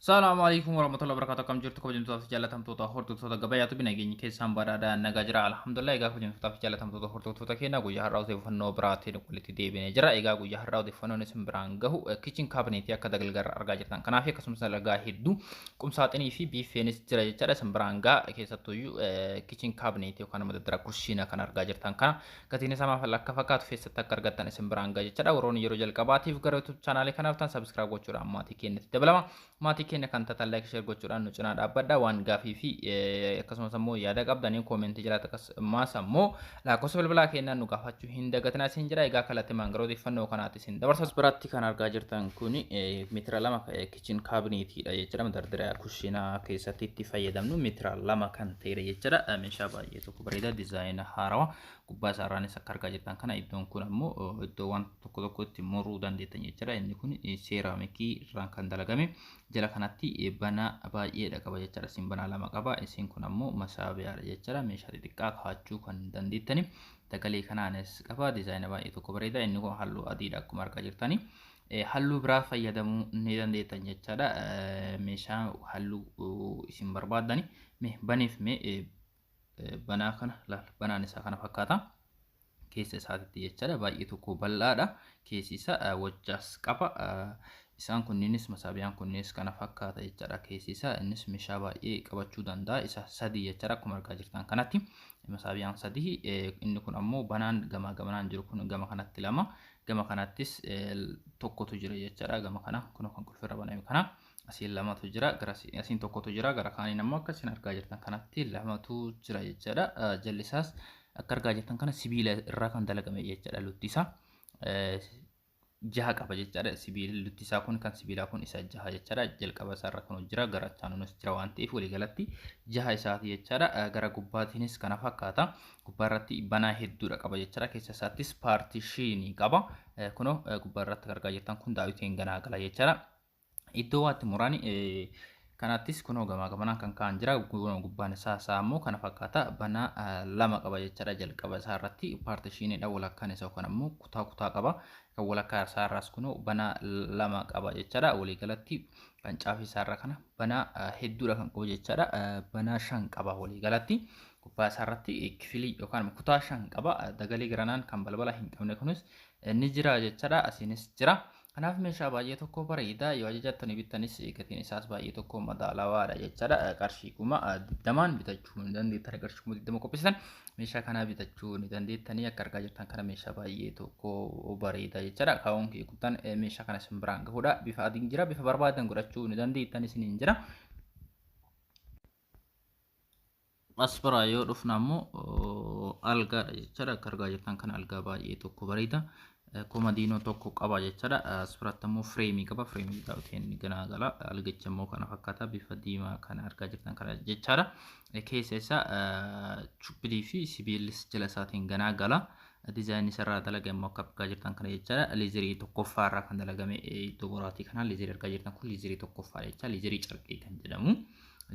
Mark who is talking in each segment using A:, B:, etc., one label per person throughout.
A: السلام عليكم ورحمة الله وبركاته كم جرت كوجين توتا جالتهم توتا هورتو توتا قبايا تو بناجين كيسان برادا نجاجرا الحمد لله إيجا كوجين توتا جالتهم توتا هورتو توتا كينا جو يهراو دي فنو براتي نقول تي دي بني جرا إيجا جو يهراو دي فنو نسم برانجه كيتشن كابنيت يا كذا جلجر أرجعتان كنا في قسم سلجا هيدو كم ساعتني في بيفينس جرا جرا سم برانجا كيسا تويو كيتشن كابنيت يو كنا مدرا كوشينا كنا أرجعتان كنا كتيني سما فلك فكات في ستة كرجتان سم برانجا جرا وروني يروجل كباتي في كرة channel كنا فتان سبسكرايب وشورا ماتي كينت دبلما ماتي كينت كان تتلاقي share gochuudhaan nu cinaa dhaabbadha waan gaafii fi akkasumas ammoo yaada qabdanii koomentii jiraata akkasumas ammoo lakkoofsa bilbilaa keenyaan nu gaafachuu hin dagatinaa isin jira egaa kalatti maangara odeeffannoo kanaatti isin dabarsa biratti kan argaa jirtan kun meetira lama kitchen cabinetiidha jechuudha dardara kushiinaa keessatti itti fayyadamnu meetira lama kan ta'edha jechuudha meeshaa baay'ee tokko bareeda diizaayina haarawaa gubbaa isaarraanis akka argaa jirtan kana iddoon kun ammoo iddoo waan tokko tokkotti moruu dandeettan jechuudha inni kun seeraamikii irraan kan dalagame jala kanatti bana baay'eedha qaba jechuudha isin bana lama qaba isin kun ammoo masaabiyaadha jechuudha meeshaa xixiqqaa kaachuu kan dandeettani dagalee kanaanis qaba diizaayina baay'ee tokko bareeda inni kun halluu adiidha akkuma argaa jirtani halluu biraa fayyadamuu ni dandeettan jechuudha meeshaa halluu isin barbaadani baniif banaa kana laal banaan isaa kana fakkaata keessa isaatti jechuudha baay'ee tokko bal'aadha keessi isaa wajjaas qaba isaan kunniinis masaabiyaan kunniinis kana fakkaata jechuudha keessi isaa innis meeshaa baay'ee qabachuu danda'a isa sadii jechuudha akkuma argaa jirtan kanatti masaabiyaan sadii inni kun ammoo banaan gamanaan jiru kun gama kanatti lama gama kanattis tokkotu jira jechuudha gama kana kun kan qulfirra baname kana asiin lamatu jira gara asiin tokkotu jira gara kaaniin ammoo akkasiin argaa jirtan kanatti lamatu jira jechuudha jallisaas akka argaa jirtan kana sibiila irraa kan dalagame jechuudha luttisaa jaha qaba jechuudha sibiila luttisaa kun kan sibiilaa kun isa jaha jechuudha jalqaba isaarra kan jira gara chaanuunis jira waan ta'eef walii galatti jaha isaati jechuudha gara gubbaatiinis kana fakkaata gubbaarratti banaa hedduudha qaba jechuudha keessa isaattis paartishiinii qaba kunoo gubbaarratti argaa jirtan kun daawwitiin ganaa gala jechuudha iddoo waatti muraani kanattis kunoo gamanaan kan kaan jira gubbaan isaa ammoo kana fakkaata banaa lama qaba jechuudha jalqaba isaarratti paartishiiniidha walakkaan isaa kan ammoo kutaa qaba kan walakkaa isaarraas kunoo banaa lama qaba jechuudha walii galatti kan caafii isaarra kana banaa hedduudha kan qabu jechuudha banaa 5 qaba walii galatti gubbaa isaarratti kifilii yookaan kutaa 5 qaba dagalee garanaan kan balbala hin qabne kunis ni jira jechuudha asiinis jira kanaaf meeshaa baay'ee tokko bareeda yoo ajajattanii bittanis gatiin isaas baay'ee tokko madaalawaadha jechuudha qarshii kuma 20 bitachuu ni dandeettan qarshii kuma 20 qopheessitan meeshaa kana bitachuu ni dandeettanii akka argaa jirtan kana meeshaa baay'ee tokko bareeda jechuudha kaawwan kee guddaan meeshaa kana isin biraan gahuudha bifa adiin jira bifa barbaadan godhachuu ni dandeettan isiniin jira asparaa yoo dhufna ammoo algaadha jechuudha akka argaa jirtan kana algaa baay'ee tokko bareeda komadiinoo tokko qaba jechuudha asirratti ammoo fireemii qaba fireemii daawwitiin ganaa gala algacha ammoo kana fakkaata bifa diimaa kana argaa jirtan kana jechuudha keessa isaa chupilii fi sibiilis jala isaatiin ganaa gala diizaayinii sarara dalagame akka argaa jirtan kana jechuudha leezerii tokkoffaarraa kan dalagame iddoo boraatii kana leezerii argaa jirtan kun leezerii tokkoffaa jechuudha leezerii carqii kan jedhamu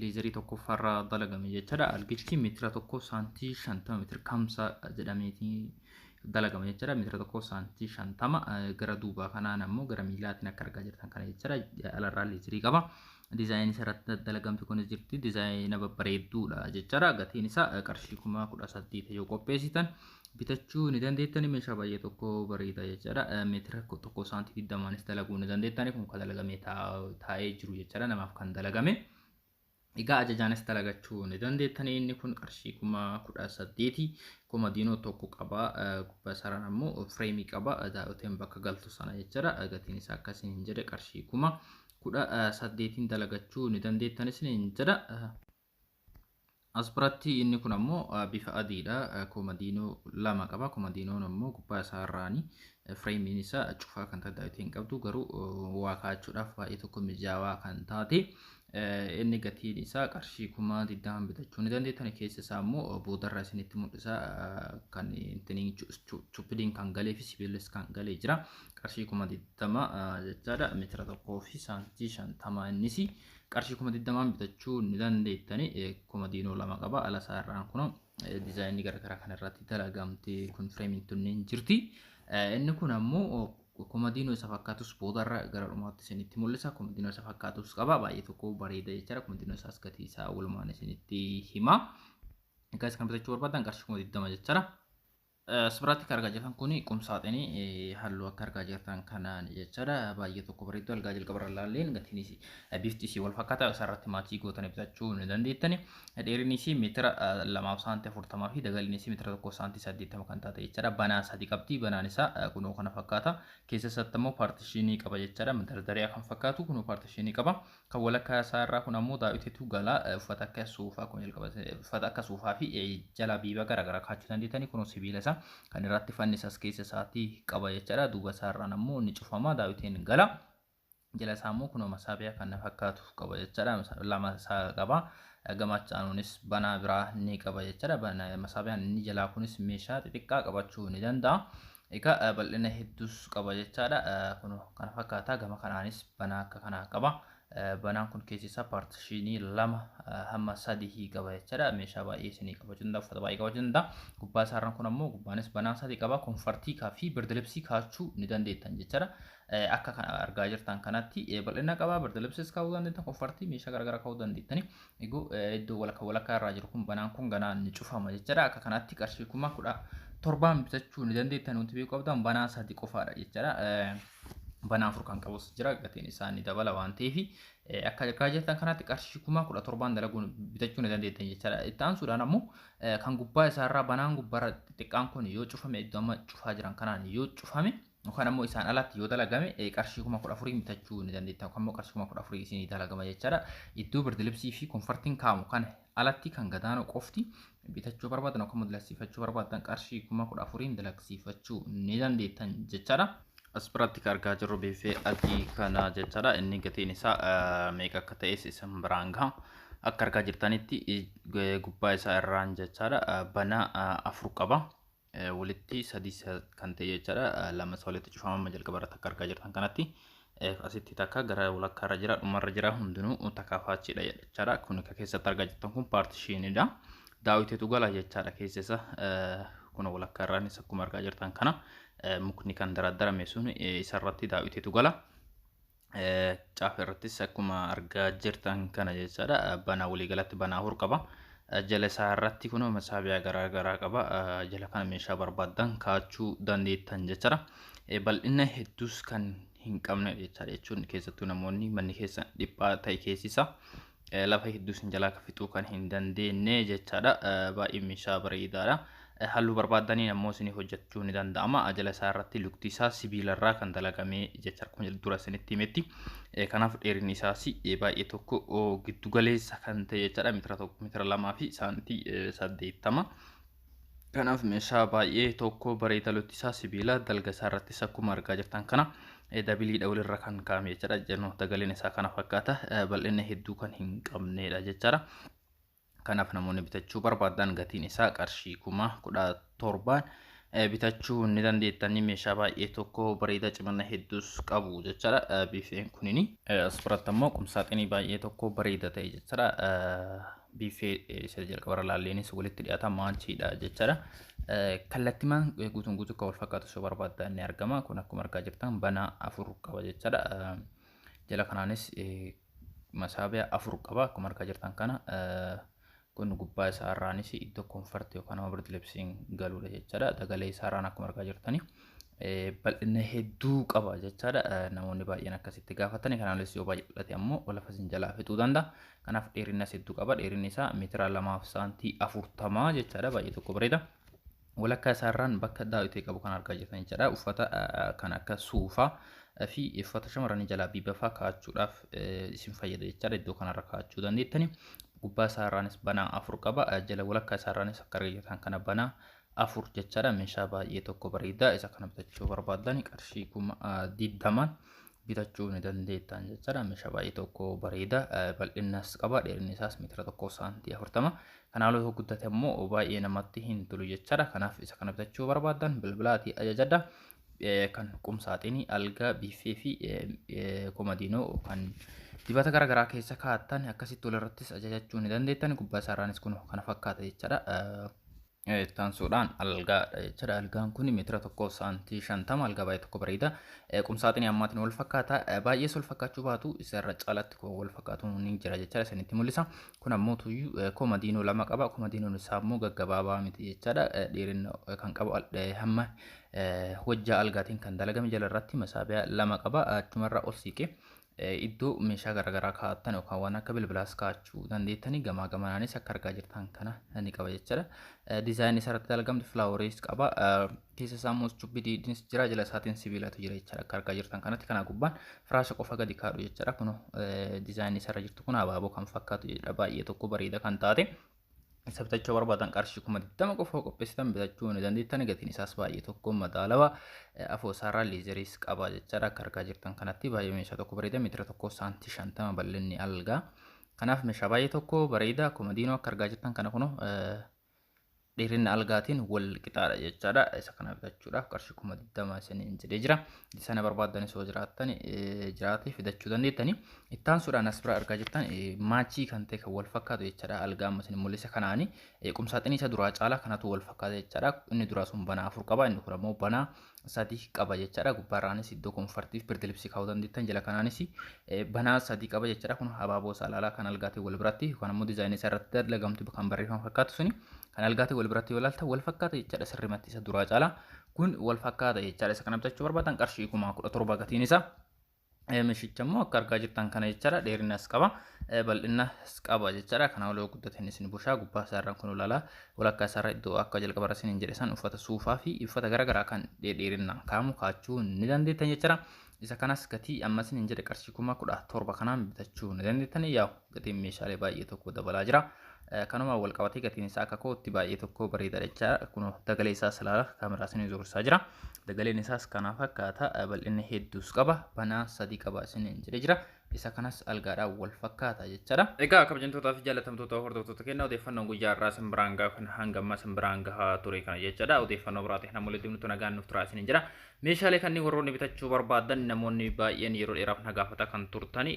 A: leezerii tokkoffaarraa dalagame jechuudha algichi meetira tokko saantii 50 meetira kamsa jedhameetii dalagame jechuudha meetira tokko saantii 50 gara duubaa kanaan ammoo gara miilaatiin akka argaa jirtan kana jechuudha alarraa leezerii qaba diizaayinii sarratti dalagamtu kunis jirti diizaayina babbareedduudha jechuudha gatiin isaa qarshii 18,000 yoo qopheessitan bitachuu ni dandeettani meeshaa baay'ee tokko bareeda jechuudha meetira tokko saantii 20 dalaguu ni dandeettani kun kan dalagame taa'ee jiru jechuudha namaaf kan dalagame egaa ajajaanis dalagachuu ni dandeettani inni kun qarshii 18,000 komadiinoo tokko qaba gubbaa saraan ammoo fireemii qaba daawwitiin bakka galtu sana jechuudha gatiin isaa akkasiin hin jedhe qarshii 18,000 dalagachuu ni dandeettanis ni jedha asbiratti inni kun ammoo bifa adiidha komadiinoo lama qaba komadiinoon ammoo gubbaa isaarraani fireemiin isaa cufaa kan ta'e daawwitiin qabdu garuu waa kaachuudhaaf baay'ee tokko mijaawaa kan taate inni gatiin isaa qarshii 20,000 bitachuu ni dandeettan keessa isaa ammoo boodarra isinitti mul'isa kan intiniin chupiliin kan galee fi sibiilis kan galee jira qarshii 20,000 jechaadha meetira tokkoo fi saantii 50 innis qarshii 20,000 bitachuu ni dandeettani komadiinoo lama qaba ala isaarraan kun diizaayinii garagaraa kan irratti dalagamte kun fireemiin tunniin jirti inni kun ammoo komodiinoo isa fakkaatus boodarra gara dhumaatti isinitti mul'isa. Komodiinoo isa fakkaatus qaba baay'ee tokko bareeda jechuudha. Komodiinoo isaas gatii isaa walumaan isinitti hima. Egaa kan bitachuu barbaadan qarshii 20 jechuudha. Asirratti kan argaa jirtan kun qumsaaxinii halluu akka argaa jirtan kanaan jechuudha. Baay'ee tokko bareedu argaa jalqabarra laalleen gatiin isii bifti isii wal fakkaataa isarratti maachii gootanii bitachuu ni dandeettani. Dheerinni isii meetira 2.40 fi dagalli isii meetira 1.80 kan taate jechuudha. Banaa sadii qabdi. Banaan isaa kunoo kana fakkaata. Keessa isaatti immoo paartishinii qaba jechuudha. Madardariyaa kan fakkaatu kunoo paartishinii qaba. Kan walakkaa isaa irraa kun ammoo daawwiteetu gala uffata akka suufaa kun jalqaba uffata akka suufaa fi jala biiba garaagaraa kaachuu dandeettani. Kunoo sibiila isaa kan irratti fannisas keessa isaatii qaba jechuudha. Duuba isaarraan ammoo ni cufama daawwiteen gala. Jala isaa immoo kunoo masaabiyaa kan fakkaatu qaba jechuudha. Lama isaa qaba. Gamachaanuunis banaa biraa ni qaba jechuudha. Masaabiyaan inni jalaa kunis meeshaa xixiqqaa qabachuu ni danda'a. Egaa bal'ina hedduus qaba jechuudha. Kunoo kana fakkaata. Gama kanaanis banaa akka kanaa qaba. Banaan kun keessi isaa paartishinii 2 hamma 3 qaba jechuudha. Meeshaa baay'ee isinii qabachuu danda'a. Uffata baay'ee qabachuu danda'a. Gubbaa isaarraan kun ammoo gubbaanis banaa 3 qaba. Konfartii fi birdilibsii kaachuu ni dandeettan jechuudha. Akka kana argaa jirtan kanatti bal'ina qaba. Birdilibsiis kaa'uu dandeettan. Konfartii meeshaa garaagaraa kaa'uu dandeettani. Egaa iddoo walakkaa irraa jiru kun banaan kun ganaan ni cufama jechuudha. Akka kanatti qarshii 17,000 bitachuu ni dandeettan. Wanti beekuu qabdan banaa 3 qofaadha jechuudha. Banaa 4 kan qabus jira gatiin isaa ni dabala waan ta'eef akka argaa jirtan kanatti qarshii 17,000 dalaguun bitachuu ni dandeettan jechuudha. Itti aansuudhaan ammoo kan gubbaa isaarraa banaan gubbaarra xixiqqaan kun yoo cufame iddoo amma cufaa jiran kanaan yoo cufame yookaan ammoo isaan alatti yoo dalagame qarshii 14,000 bitachuu ni dandeettan. Yookaan ammoo qarshii 14,000 isinii dalagama jechuudha. Iddoo birdilibsii fi konfartiin kaamu kan alatti kan gadaanoo qofti bitachuu barbaadan yookaan dalagsiifachuu barbaadan qarshii 14,000 dalagsiifachuu ni dandeettan jechuudha. Asirratti kan argaa jirru biifee adii kana jechuudha. Inni gatiin isaa meeqa akka ta'es isin biraan gaha. Akka argaa jirtanitti gubbaa isaa irraan jechuudha. Banaa 4 qaba. Walitti 3 kan ta'e jechuudha. Lama isaa walitti cufamama jalqaba irratti akka argaa jirtan kanatti. Asitti takka gara walakkaa irra jira dhumarra jira hundinuu takkaafaachiidha jechuudha. Kun akka keessatti argaa jirtan kun paartishiniidha. Daawwiteetu gala jechuudha keessa isaa. Kun walakkaa irraanis akkuma argaa jirtan kana. Mukni kan daradarame sun isarratti daawwiteetu gala. Caafa irrattis akkuma argaa jirtan kana jechuudha. Banaa waliigalatti banaa 4 qaba. Jala isaa irratti kun masaabiyaa garaagaraa qaba. Jala kana meeshaa barbaadan kaachuu dandeettan jechuudha. Bal'ina hedduus kan hin qabne jechuudha. Keessattuu namoonni manni keessa dhiphaa ta'e keessisa lafa hedduus jalaa fixuu kan hin dandeenye jechuudha. Baay'ee meeshaa bareedaadha. Halluu barbaadanii ammoo isinii hojjechuu ni danda'ama. Jala isaa irratti lukti isaa sibiila irraa kan dalagamee jechuudha. Akkuma dura isinitti himetti. Kanaaf dheerinni isaas baay'ee tokko giddu galeessa kan ta'e jechuudha. Meetira 2 fi saantii 80. Kanaaf meeshaa baay'ee tokko bareeda lukti isaa sibiila dalga isaa irrattis akkuma argaa jirtan kana dabiliidha walirra kan kaa'ame jechuudha. Jennu dagaleen isaa kana fakkaata. Bal'ina hedduu kan hin qabnedha jechuudha. Kanaaf namoonni bitachuu barbaadan gatiin isaa qarshii 17,000 bitachuu ni dandeettani. Meeshaa baay'ee tokko bareeda cimina hedduus qabu jechuudha. Biifeen kunini asirratti ammoo qumsaaxinii baay'ee tokko bareeda ta'e jechuudha. Biifee isa jalqabarra laalleenis walitti dhiyaata maanchiidha jechuudha. Kallattimaan guutuun guutuu akka wal fakkaatu osoo barbaadan ni argama. Kun akkuma argaa jirtan banaa 4 qaba jechuudha. Jala kanaanis masaabiyaa 4 qaba akkuma argaa jirtan kana. Kun gubbaa isaa irraanis iddoo konfartii yookaan ammoo birdilibsiin galuudha jechuudha. Dagalee isaa irraan akkuma argaa jirtani bal'ina hedduu qaba jechuudha. Namoonni baay'een akkasitti gaafatani. Kanaanis yoo baay'ate ammoo lafa isin jalaa fixuu danda'a. Kanaaf dheerinnas hedduu qaba. Dheerinni isaa meetira 2 fi saantii 40 jechuudha. Baay'ee tokko bareeda. Walakkaa isaa irraan bakka daawwitee qabu kan argaa jirtan jechuudha. Uffata kan akka suufaa fi uffata shamarranii jalaa biibafaa kaa'achuudhaaf isin fayyada jechuudha. Iddoo kanarra kaa'achuu dandeettani. Gubbaa isaa irraanis banaa 4 qaba. Jala walakkaa isaa irraanis akka argaa jirtan kana banaa 4 jechuudha. Meeshaa baay'ee tokko bareeda. Isa kana bitachuu barbaadan qarshii 20,000 bitachuu ni dandeettan jechuudha. Meeshaa baay'ee tokko bareeda. Bal'innas qaba. Dheerinni isaas meetira 1 saantii 40. Kanaaloo yoo guddate ammoo baay'ee namatti hin tolu jechuudha. Kanaaf isa kana bitachuu barbaadan bilbilaatii ajajadha. Kan qumsaaxinii algaa biifee fi komodiinoo kan dibata garaagaraa keessa kaa'attan akkasitti walirrattis ajajachuu ni dandeettan. Gubbaa isaa irraanis kun kana fakkaata jechuudha. Taansuudhaan algaadha jechuudha. Algaan kun meetira tokko saantii 50 algaa baay'ee tokko bareeda. Qumsaaxinii ammaatiin wal fakkaata. Baay'ees wal fakkaachuu baatu isarra caalatti wal fakkaatu ni jira jechuudha. Isinitti mul'isa. Kun ammoo tuyyuu komadiinoo lama qaba. Komadiinoon isaa ammoo gaggabaabaa miti jechuudha. Dheerina kan qabu hamma hojjaa algaatiin kan dalagame jala irratti masaabiyaa lama qaba. Achumarraa ol siiqee iddoo meeshaa garaagaraa kaa'atan yookaan waan akka bilbilaas kaa'achuu dandeettanii gamaa gamanaanis akka argaa jirtan kana ni qaba jechuudha. Diizaayinii isarratti dalgamtu filaaworees qaba. Keessa isaa immoo chubbii diidinis jira, jala isaatiin sibiilatu jira jechuudha. Akka argaa jirtan kanatti kana gubbaan firaasha qofa gadi kaa'u jechuudha. Kun diizaayinii isarra jirtu kun abaaboo kan fakkaatu jechuudha. Baay'ee tokko bareeda kan taate. Isa bitachuu barbaadan qarshii 20 qofa qopheessitan bitachuu ni dandeettan. Gatiin isaas baay'ee tokko madaalawaa afoosaarraa leezeriis qaba jechuudha. Akka argaa jirtan kanatti baay'ee meeshaa tokko bareeda meetira tokko saantii 50 bal'inni algaa. Kanaaf meeshaa baay'ee tokko bareeda komadiinoo akka argaa jirtan kana kun dheerina algaatiin wal qixaadha jechuudha. Isa kana bitachuudhaaf qarshii 20 isiniin jedhee jira. Sana barbaaddanis yoo jiraattan jiraatee fidachuu dandeettani. Ittaan suudhaan as bira argaa jirtan maachii kan ta'e kan wal fakkaatu jechuudha. Algaa amma isin mul'isa kanaani qumsaaxinii isa duraa caalaa kanatu wal fakkaata jechuudha. Inni duraa sun banaa 4 qaba. Inni kun ammoo banaa 3 qaba jechuudha. Gubbaarraanis iddoo komfortiif birdilibsii kaa'uu dandeettan. Jala kanaanis banaa 3 qaba jechuudha. Kun abaaboo salaalaa kan algaatii wal biratti yookaan ammoo diizaayinii isaa irratti dalagamtu kan barreeffama fakkaatu suni kan algaatii wal biratti yoo ilaalta wal fakkaata jechuudha. Sirrimatti isa duraa caalaa kun wal fakkaata jechuudha. Isa kana bitachuu barbaadan qarshii 17,000 gatiin isaa. Meeshicha immoo akka argaa jirtan kana jechuudha. Dheerinas qaba, bal'inas qaba jechuudha. Kana waloo guddateen isin bushaa gubbaa isaarraan kun ulaalaa walakkaa isaarra iddoo akka jalqaba isin jedhe san uffata suufaa fi uffata garaagaraa kan dheerinaan kaa'achuu ni dandeettan jechuudha. Isa kanas gatii amma isin jedhe qarshii 17,000 kanaan bitachuu ni dandeettan. Yaa gatiin meeshaalee baay'ee tokko dabalaa jira. Kanuma wal qabatee gatiin isaa akka kootti baay'ee tokko bareeda jechuudha. Kun dagalee isaa ilaala kaameraa isin zorsaa jira. Dagaleen isaas kanaaf akkaataa bal'inni hedduus qaba. Banaa 3 qaba isin jedhee jira. Isa kanas algaadhaan wal fakkaata jechuudha. Egaa kabajamtootaa fi jaallatamtoota hordoftoota keenya odeeffannoon guyyaa irraa simbiraan gahaa hanga amma simbiraan gahaa ture kana jechuudha. Odeeffannoo biraatiin namoonni dhimmoota nagaan nuuf turaa isin jira. Meeshaalee kanneen warroonni bitachuu barbaadan namoonni baay'een yeroo dheeraaf na gaafata kan turtani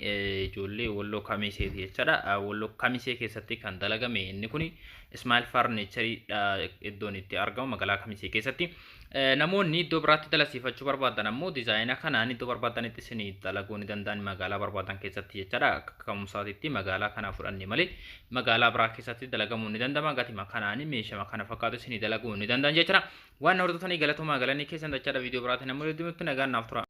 A: ijoollee Walloo Kamiseeti jechuudha. Walloo Kamisee keessatti kan dalagame inni kun Ismail Farnicherii iddoon itti argamu magaalaa Kamisee keessatti. Namoonni iddoo biraatti dalasiifachuu barbaadan ammoo diizaayina kanaan iddoo barbaadanitti isin dalaguu ni danda'an magaalaa barbaadan keessatti jechuudha. Akka ka'umsaatitti magaalaa kana fudhanne malee magaalaa biraa keessatti dalagamuu ni danda'ama. Gatima kanaan meeshaa kana fakkaatu isin dalaguu ni danda'an jechuudha. Waan hordoftanii galatoomaa galanii keessan jechuudha. Viidiyoo biraatiin namoonni dhimmoota nagaan naaf tura.